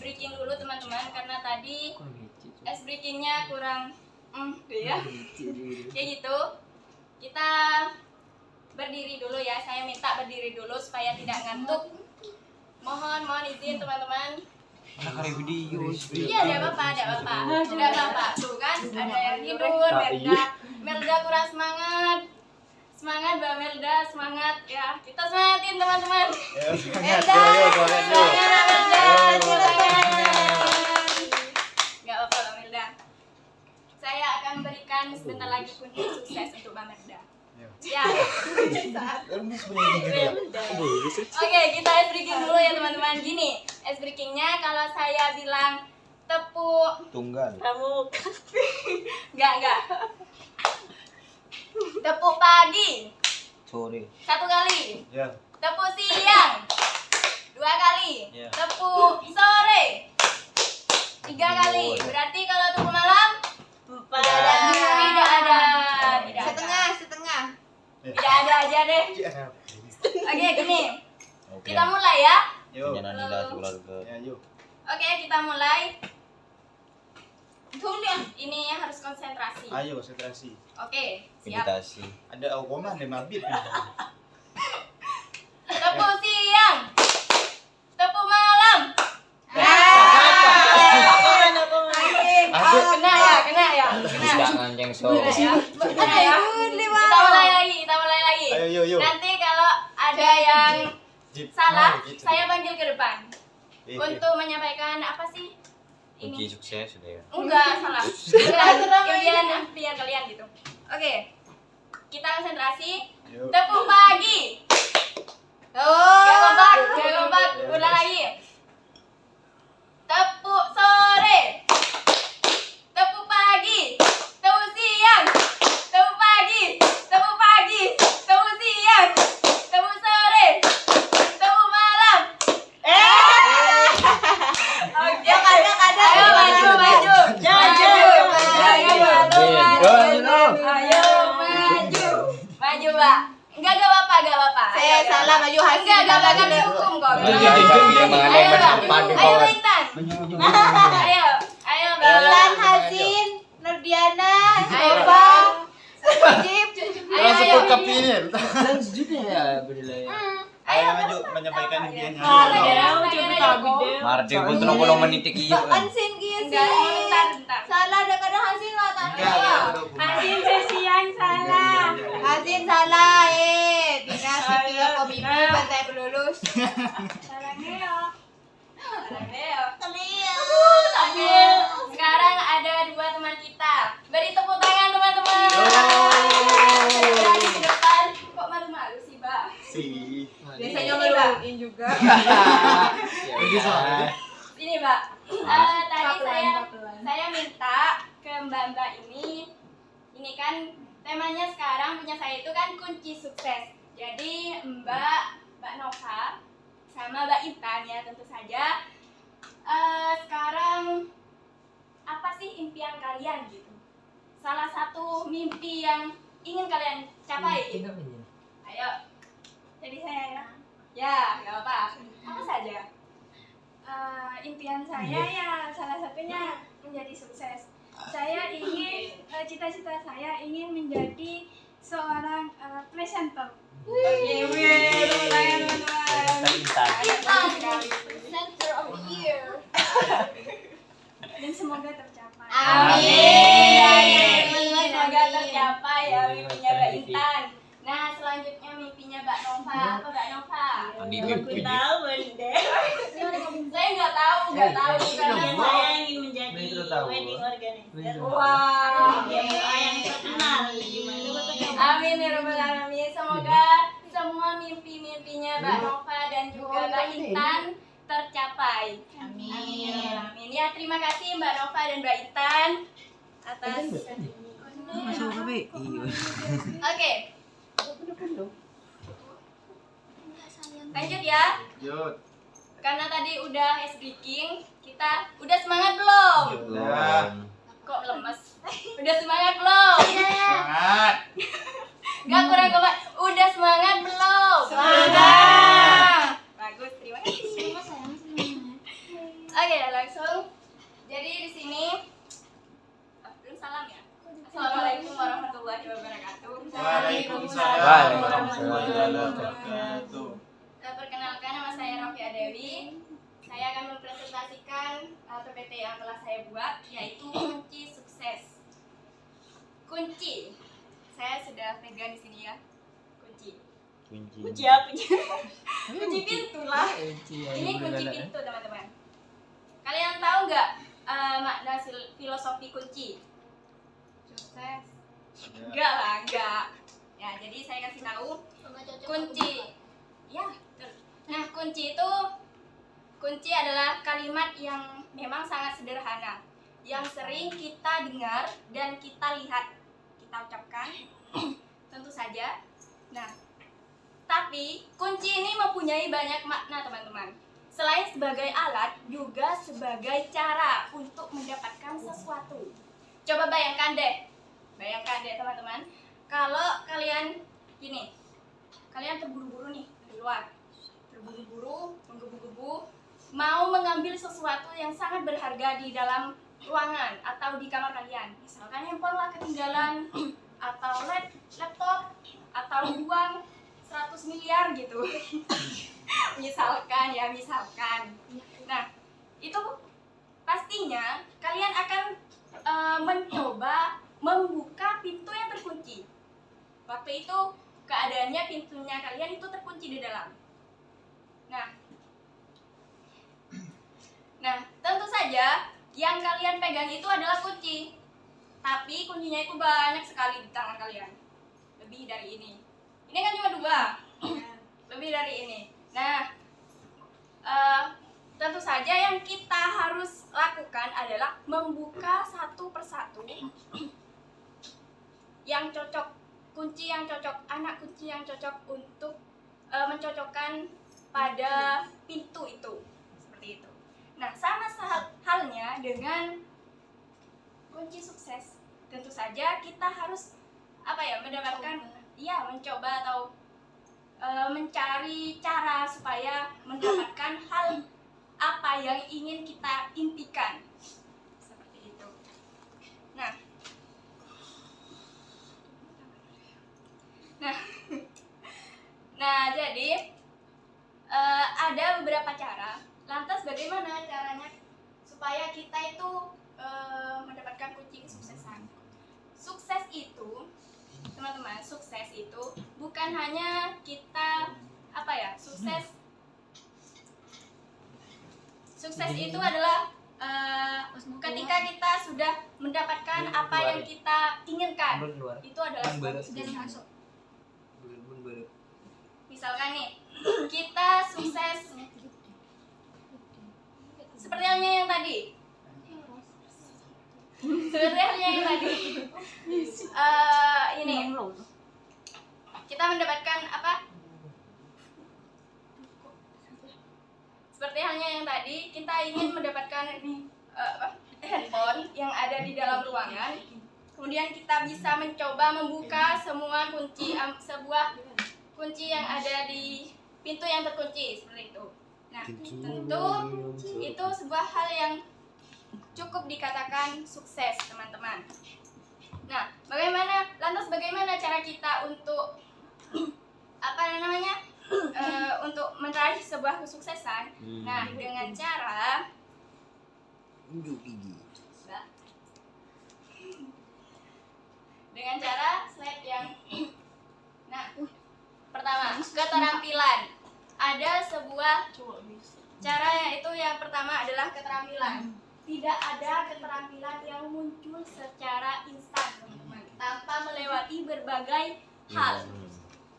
breaking dulu teman-teman karena tadi ice breakingnya kurang ya. Kayak gitu. Kita berdiri dulu ya. Saya minta berdiri dulu supaya tidak ngantuk. Mohon izin teman-teman. Iya, tidak apa-apa. Tuh kan ada yang tidur, Melda kurang semangat. Semangat Mbak Melda, semangat ya. Kita semangatin teman-teman. Melda. Enggak apa-apa Mbak Melda. Saya akan memberikan sebentar lagi kunci sukses untuk Mbak Melda. Ya. Oke, kita ice breaking dulu ya teman-teman. Gini, ice breakingnya kalau saya bilang tepuk tunggal. Enggak. Tepuk pagi. Sore. 1 kali. Ya. Tepuk siang. 2 kali. Ya. Tepuk sore. 3 kali. Berarti kalau tepuk malam 4. Tidak ada. Setengah. Tidak ada aja deh. Oke, gini. Kita mulai ya. Yuk. keluarga. Ya, yuk. Oke, kita mulai. Ini harus konsentrasi. Ayo, konsentrasi. Oke, siap. Meditasi. Ada aukoman 5 bit. Tepuk siang. Tepuk malam. Kena ya. Jangan yang so. Kena ya. Kita mulai lagi. Ayo, yuk. Nanti kalau ada yang salah, saya panggil ke depan untuk menyampaikan apa sih? Kunci sukses sudah ya. Enggak, salah. Impian kalian gitu. Oke. Kita konsentrasi. Yuk. Tepuk pagi. Gak kompak. Ulang lagi. Tepuk sore. Tepuk pagi. Tepuk siang. Tepuk pagi. Tepuk pagi. Tepuk siang. Tepuk sore. Tepuk malam. Oke. Ayo maju. Maju, Mbak. Enggak apa-apa. Saya salah maju hasil. Enggak bakal dihukum kok. Ayo Intan. Ayo Mbak. Intan, Hasin, Nurdiana, Eva, Sujib. Ayo. ini. ya berdilai. Ayo maju menyampaikan impiannya. Marde pun tolong menitik iya. Hasin kieu sih. Bentar. Salah ada kadang Hasin mata. Hasin sesiang salah. Hasin salah Tina sih komisi pantai pelulus. Salahnya. Kalian. Oke. Sekarang ada 2 teman kita. Beri tepuk tangan teman-teman. Dari di depan. Kok malu-malu sih, Mbak? Biasanya maluin juga. Ini Mbak, tadi saya minta ke Mbak ini kan temanya sekarang punya saya itu kan kunci sukses. Jadi Mbak Nova sama Mbak Intan ya tentu saja. Sekarang apa sih impian kalian gitu? Salah satu mimpi yang ingin kalian capai gitu. Ayo, jadi saya ya. Ya, nggak apa. Apa saja? Impian saya ya salah satunya menjadi sukses. Saya ingin cita-cita saya ingin menjadi seorang presenter. Center of the year. Dan semoga tercapai. Amin. Semoga tercapai ya mimpinya Mbak Intan. Nah, selanjutnya mimpinya Mbak Nova. Apa Mbak Nova? Andi mimpi. Saya nggak tahu karena Saya ingin menjadi wedding organizer. Wah. Yang terkenal di mana? Amin ya rabbal alamin. Semoga semua mimpi-mimpinya Mbak Nova dan juga Mbak Intan tercapai. Amin. Amin. Ya, terima kasih Mbak Nova dan Mbak Intan atas Oke. Lanjut ya. Yuk. Karena tadi udah ice breaking, kita udah semangat belum? Udah. Kok lemes? Udah semangat belum? Semangat. Gak kurang kompak. Udah semangat belum? Semangat. Bagus, terima kasih. Oke, Waalaikumsalam warahmatullahi wabarakatuh. Perkenalkan, nama saya Rafia Dewi. Saya akan mempresentasikan PPT yang telah saya buat, yaitu kunci sukses. Kunci, saya sudah pegang di sini ya. Kunci. Kunci apa? Kunci pintu lah. Ini kunci pintu, teman-teman. Kalian tahu nggak makna filosofi kunci? Sukses. Enggak lah, enggak. Ya, jadi saya kasih tahu kunci. Ya, betul. Nah, kunci adalah kalimat yang memang sangat sederhana, yang sering kita dengar dan kita lihat, kita ucapkan, tentu saja. Nah, tapi kunci ini mempunyai banyak makna, teman-teman. Selain sebagai alat, juga sebagai cara untuk mendapatkan sesuatu. Coba bayangkan deh, teman-teman. Kalau kalian gini, kalian terburu-buru nih di luar, terburu-buru, menggebu-gebu, mau mengambil sesuatu yang sangat berharga di dalam ruangan atau di kamar kalian. Misalkan handphone lah ketinggalan, atau laptop, atau uang 100 miliar gitu. misalkan. Nah, itu pastinya kalian akan mencoba membuka pintu yang terkunci. Waktu itu keadaannya pintunya kalian itu terkunci di dalam. Nah, tentu saja yang kalian pegang itu adalah kunci. Tapi kuncinya itu banyak sekali di tangan kalian. Lebih dari ini. Ini kan cuma 2. Lebih dari ini. Nah, tentu saja yang kita harus lakukan adalah membuka satu persatu yang cocok, kunci yang cocok, anak kunci yang cocok untuk mencocokkan pada pintu itu, seperti itu. Nah, sama halnya dengan kunci sukses. Tentu saja kita harus mencoba atau mencari cara supaya mendapatkan hal apa yang ingin kita impikan, seperti itu. Nah, jadi ada beberapa cara. Lantas bagaimana caranya supaya kita itu mendapatkan kunci kesuksesan? Sukses itu, teman-teman, sukses itu bukan hanya kita sukses itu adalah ketika kita sudah mendapatkan apa yang kita inginkan. Itu adalah sukses. Misalkan nih, kita sukses seperti halnya yang tadi. Ini kita mendapatkan apa? Seperti halnya yang tadi, kita ingin mendapatkan handphone yang ada di dalam ruangan. Kemudian kita bisa mencoba membuka semua sebuah kunci yang ada di pintu yang terkunci, seperti itu. Nah, tentu itu sebuah hal yang cukup dikatakan sukses, teman-teman. Nah, lantas bagaimana cara kita untuk untuk meraih sebuah kesuksesan? Nah, dengan cara slide yang pertama, keterampilan. Ada sebuah cara, yaitu yang pertama adalah keterampilan. Tidak ada keterampilan yang muncul secara instan, teman-teman, tanpa melewati berbagai hal.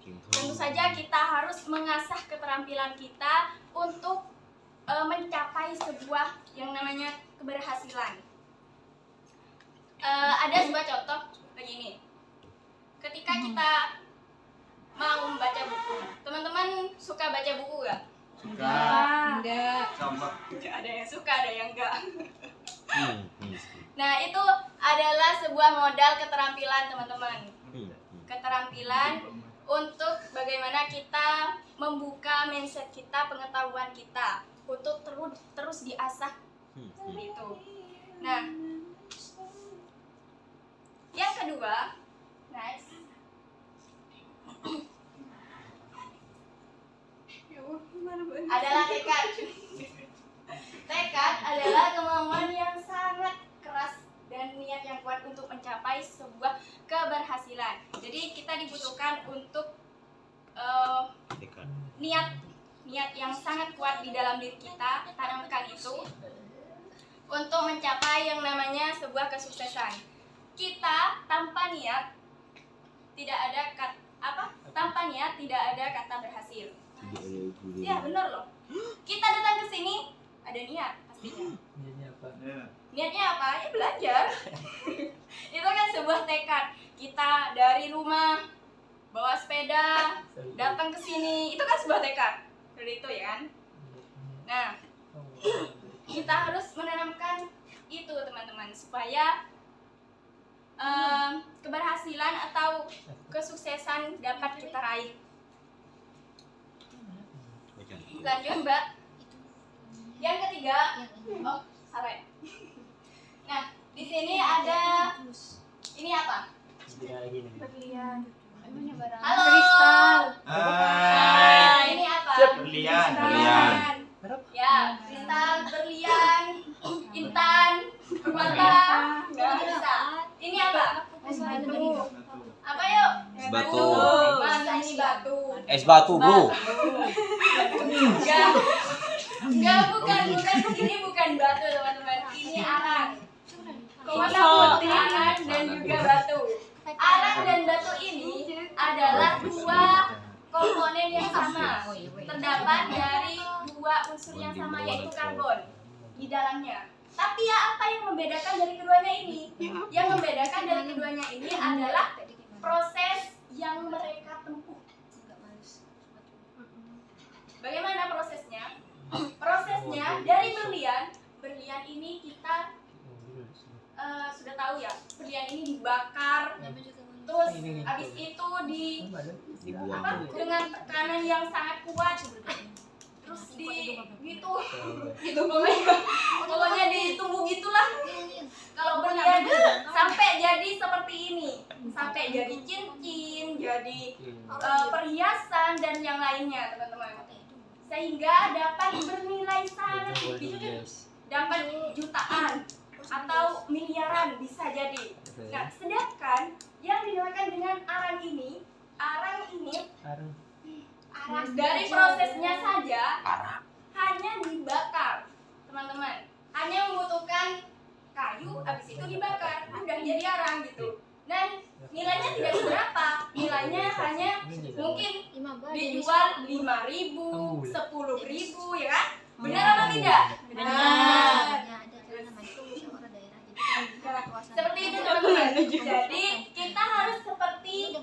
Tentu saja kita harus mengasah keterampilan kita untuk mencapai sebuah yang namanya keberhasilan. Ada sebuah contoh begini. Ketika kita mau membaca buku, teman-teman suka baca buku gak? Suka. Enggak. Sama. Ada yang suka, ada yang enggak. Nah, itu adalah sebuah modal keterampilan, teman-teman. Keterampilan untuk bagaimana kita membuka mindset kita, pengetahuan kita untuk terus diasah, seperti itu. Nah, yang kedua, adalah tekad. Tekad adalah kemauan yang sangat keras dan niat yang kuat untuk mencapai sebuah keberhasilan. Jadi kita dibutuhkan untuk niat yang sangat kuat di dalam diri kita, tanamkan itu untuk mencapai yang namanya sebuah kesuksesan. Kita tanpa niat tidak ada kata berhasil. Ya benar loh. Kita datang ke sini ada niat pastinya. Niatnya apa? Ya belajar. Itu kan sebuah tekad. Kita dari rumah bawa sepeda datang ke sini, itu kan sebuah tekad. Seperti itu ya kan? Nah, kita harus menanamkan itu teman-teman supaya keberhasilan atau kesuksesan dapat kita raih. Lanjut Mbak. Yang ketiga, oh salah. Nah, di sini ada ini apa? Berlian. Halo. Kristal. Nah, ini apa? Berlian. Ya, kristal, berlian, intan, permata, nggak bisa. Ini apa? Es batu. Apa yuk? Es batu. Masa ini batu? Es batu, bro. Enggak, bukan. Ini bukan batu, teman-teman. Ini arang. Ini putih, arang dan juga batu. Arang dan batu ini adalah dua komponen yang sama. Terdapat dari dua unsur yang sama, yaitu karbon di dalamnya. Tapi ya apa yang membedakan dari keduanya ini? Yang membedakan dari keduanya ini adalah proses yang mereka tempuh. Bagaimana prosesnya? Prosesnya dari berlian ini kita sudah tahu ya, berlian ini dibakar, terus habis itu dengan tekanan yang sangat kuat, terus gitu pokoknya ditumbuk gitulah. Kalau berlian sampai jadi seperti ini, sampai jadi cincin, jadi perhiasan dan yang lainnya teman-teman, sehingga dapat bernilai sangat tinggi, dapat jutaan atau miliaran bisa jadi. Nah, sedangkan yang dinamakan dengan arang ini dari prosesnya saja hanya dibakar, teman-teman. Hanya membutuhkan kayu, habis itu dibakar, udah jadi arang gitu. Dan nilainya tidak seberapa, nilainya hanya mungkin dijual 5.000, 10.000 ya kan? Benar apa tidak? Benar. Seperti itu teman-teman. Jadi kita harus seperti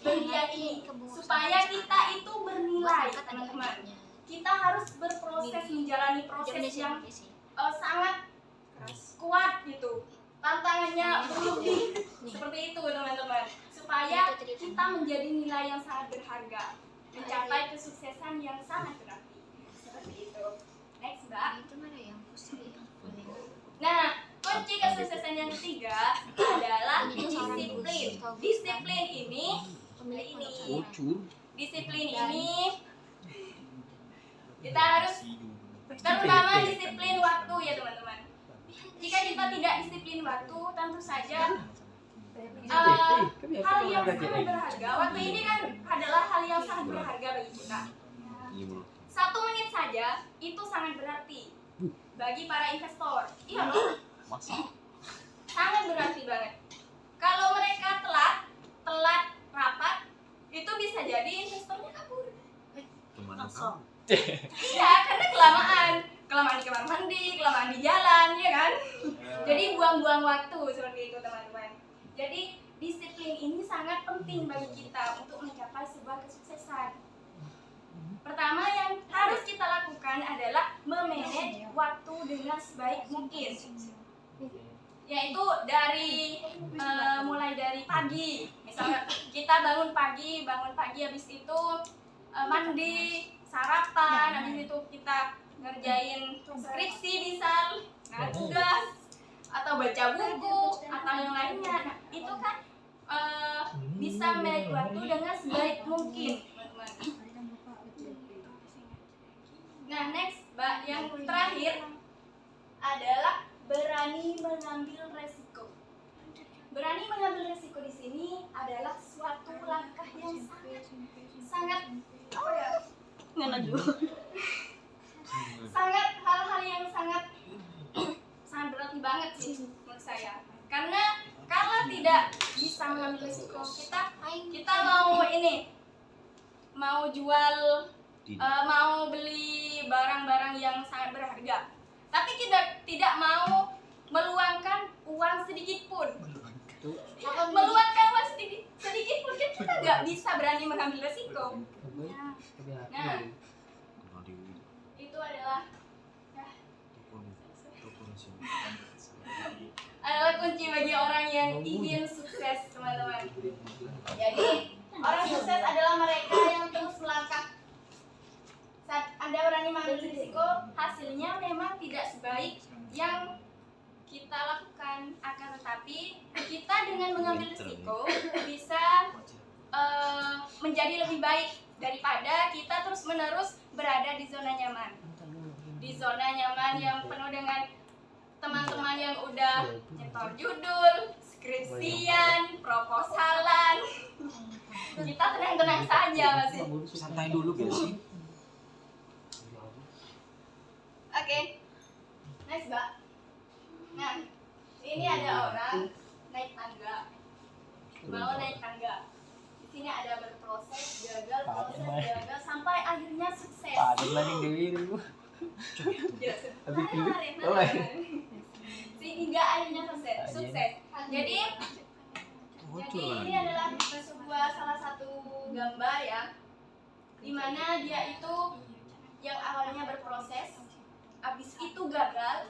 berlian ini supaya kita itu bernilai teman-teman. Kita harus berproses, menjalani proses yang sangat kuat gitu. Tantangannya berlebih seperti itu teman-teman, supaya kita menjadi nilai yang sangat berharga, mencapai kesuksesan yang sangat berarti. Seperti itu. Next Mbak. Nah, kunci kesuksesan yang ketiga adalah disiplin. Disiplin ini kita harus terutama disiplin waktu ya teman-teman. Jika kita tidak disiplin waktu, tentu saja hal yang sangat berharga. Waktu ini kan adalah hal yang sangat berharga bagi kita. 1 menit saja itu sangat berarti bagi para investor. Iya loh. Sangat berarti banget. Kalau mereka telat rapat, itu bisa jadi investornya kabur. Iya, karena kelamaan di kamar mandi, kelamaan di jalan, ya kan? Jadi buang-buang waktu seperti itu teman-teman. Jadi disiplin ini sangat penting bagi kita untuk mencapai sebuah kesuksesan. Pertama yang harus kita lakukan adalah memanage waktu dengan sebaik mungkin. Yaitu mulai dari pagi. Misalnya kita bangun pagi habis itu mandi, sarapan, habis itu kita ngerjain skripsi misal, tugas atau baca buku atau yang lainnya. Nah, itu kan bisa manage waktu dengan sebaik mungkin, teman-teman. Nah, next, Mbak, yang terakhir adalah berani mengambil resiko. Berani mengambil resiko di sini adalah suatu langkah yang sangat apa ya? Sangat hal-hal yang sangat berarti banget sih menurut saya. Karena kalau tidak bisa mengambil resiko, kita mau jual, mau beli barang-barang yang sangat berharga, tapi kita tidak mau meluangkan uang sedikit pun. Meluangkan uang sedikit pun kan kita nggak bisa berani mengambil resiko. Nah, itu adalah kunci bagi orang yang ingin sukses, teman-teman. Jadi orang sukses adalah mereka yang terus melangkah. Saat Anda berani mengambil risiko, hasilnya memang tidak sebaik yang kita lakukan, akan tetapi kita dengan mengambil risiko bisa menjadi lebih baik daripada kita terus-menerus berada di zona nyaman. Di zona nyaman yang penuh dengan teman-teman yang udah nyetor judul, skripsian, proposalan. Kita tenang-tenang saja masih. Santai dulu guys sih. Oke, nice Mbak. Nah, ini ada orang naik tangga, mau naik tangga. Di sini ada berproses, gagal, sampai akhirnya sukses. Sehingga akhirnya sukses. Jadi ini adalah salah satu gambar ya, dimana dia itu yang awalnya berproses, habis itu gagal,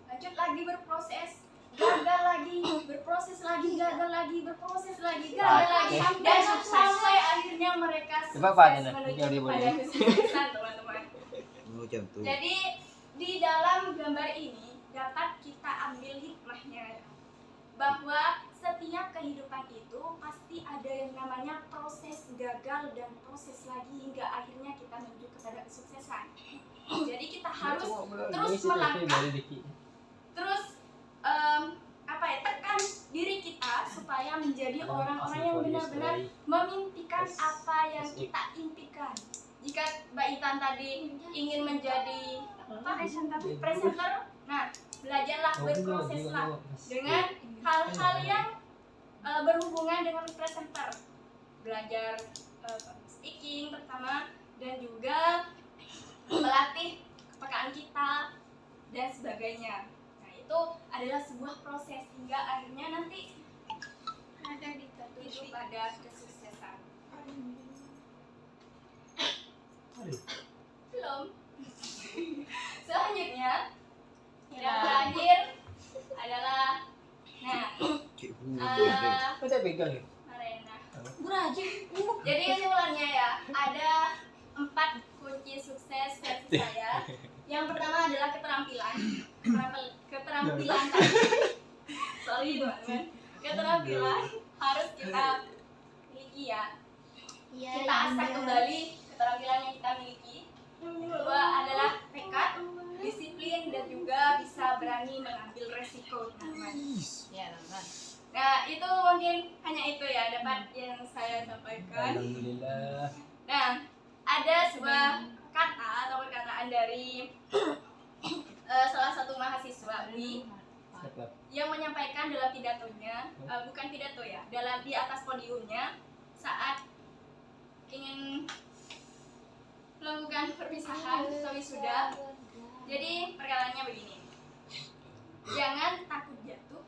lanjut lagi berproses, gagal lagi, berproses lagi, gagal lagi, berproses lagi, gagal lagi, dan sampai akhirnya mereka sukses menuju pada kesuksesan, teman-teman. Jadi di dalam gambar ini dapat kita ambil hikmahnya bahwa setiap kehidupan itu pasti ada yang namanya proses gagal dan proses lagi hingga akhirnya kita menuju kepada kesuksesan. Jadi kita harus terus melangkah, terus tekan diri kita supaya menjadi orang-orang yang benar-benar memimpikan apa yang kita impikan. Jika Mbak Intan tadi ingin menjadi presenter, nah belajarlah, berproseslah dengan hal-hal yang berhubungan dengan presenter. Belajar speaking pertama dan juga melatih kepekaan kita dan sebagainya. Nah itu adalah sebuah proses hingga akhirnya nanti ada dituju pada kesuksesan. Belum. Selanjutnya yang terakhir adalah Marena. Jadi kesimpulannya ya, ada 4 kunci sukses versi saya. Yang pertama adalah keterampilan keterampilan harus kita miliki ya. Kita asah kembali keterampilan yang kita miliki. Kedua adalah tekad, disiplin, dan juga bisa berani mengambil resiko, teman-teman. Nah itu mungkin hanya itu ya dapat yang saya sampaikan. Nah ada sebuah kata atau perkataan dari salah satu mahasiswa ini yang menyampaikan dalam pidatonya, bukan pidato ya, di atas podiumnya saat ingin melakukan perpisahan atau wisuda. Jadi perkataannya begini: jangan takut jatuh,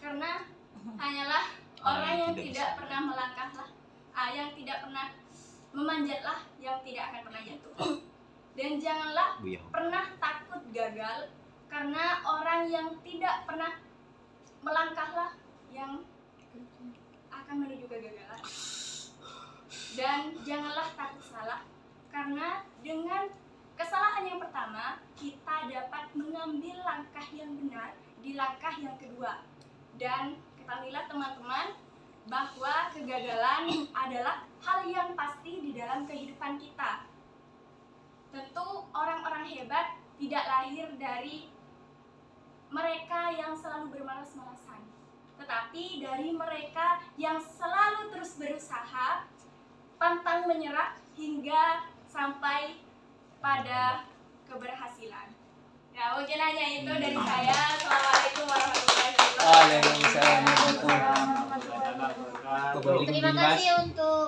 karena hanyalah orang yang tidak pernah melangkahlah, yang tidak pernah memanjatlah yang tidak akan pernah jatuh. Dan janganlah pernah takut gagal, karena orang yang tidak pernah melangkahlah yang akan menuju kegagalan. Dan janganlah takut salah, karena dengan kesalahan yang pertama kita dapat mengambil langkah yang benar di langkah yang kedua. Dan ketahuilah teman-teman bahwa kegagalan adalah hal yang pasti di dalam kehidupan kita. hebat tidak lahir dari mereka yang selalu bermalas-malasan, tetapi dari mereka yang selalu terus berusaha, pantang menyerah hingga sampai pada keberhasilan. Ya, mungkin hanya itu dari saya. Assalamualaikum warahmatullahi wabarakatuh. Waalaikumsalam warahmatullahi wabarakatuh. Terima kasih untuk